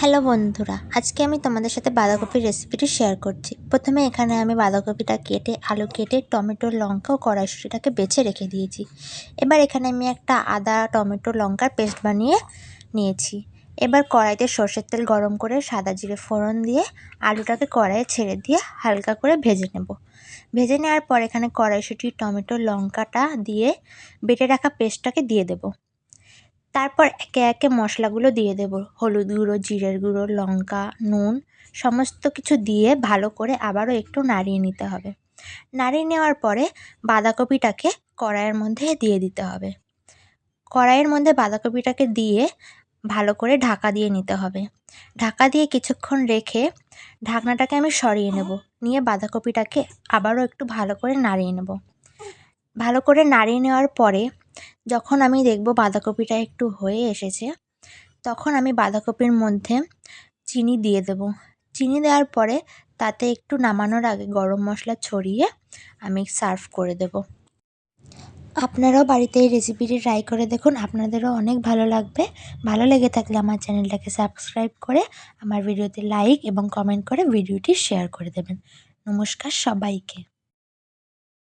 Hello বন্ধুরা, আজকে আমি তোমাদের সাথে বাঁধাকপির রেসিপিটি শেয়ার করছি। প্রথমে এখানে আমি বাঁধাকপিটা কেটে, আলু কেটে, টমেটো, লঙ্কা ও কড়াইশুঁটিটাকে বেছে রেখে দিয়েছি। এবার এখানে আমি একটা আদা, টমেটো, লঙ্কার পেস্ট বানিয়ে নিয়েছি। এবার কড়াইতে সর্ষের তেল গরম করে সাদা জিরে ফোড়ন দিয়ে আলুটাকে কড়াইয়ে ছেড়ে দিয়ে হালকা করে ভেজে নেব। ভেজে নেওয়ার পর এখানে কড়াইশুঁটি, টমেটো, লঙ্কাটা দিয়ে বেটে রাখা পেস্টটাকে দিয়ে দেবো। তারপর একে একে মশলাগুলো দিয়ে দেব। হলুদ গুঁড়ো, জিরের গুঁড়ো, লঙ্কা, নুন সমস্ত কিছু দিয়ে ভালো করে আবারও একটু নাড়িয়ে নিতে হবে। নাড়িয়ে নেওয়ার পরে বাঁধাকপিটাকে কড়াইয়ের মধ্যে দিয়ে দিতে হবে। কড়াইয়ের মধ্যে বাঁধাকপিটাকে দিয়ে ভালো করে ঢাকা দিয়ে নিতে হবে। ঢাকা দিয়ে কিছুক্ষণ রেখে ঢাকনাটাকে আমি সরিয়ে নেব। নিয়ে বাঁধাকপিটাকে আবারও একটু ভালো করে নাড়িয়ে নেব। ভালো করে নাড়িয়ে নেওয়ার পরে যখন আমি দেখব বাঁধাকপিটা একটু হয়ে এসেছে, তখন আমি বাঁধাকপির মধ্যে চিনি দিয়ে দেব। চিনি দেওয়ার পরে তাতে একটু নামানোর আগে গরম মশলা ছড়িয়ে আমি সার্ভ করে দেব। আপনারাও বাড়িতে এই রেসিপিটি ট্রাই করে দেখুন, আপনাদেরও অনেক ভালো লাগবে। ভালো লেগে থাকলে আমার চ্যানেলটাকে সাবস্ক্রাইব করে আমার ভিডিওতে লাইক এবং কমেন্ট করে ভিডিওটি শেয়ার করে দেবেন। নমস্কার সবাইকে।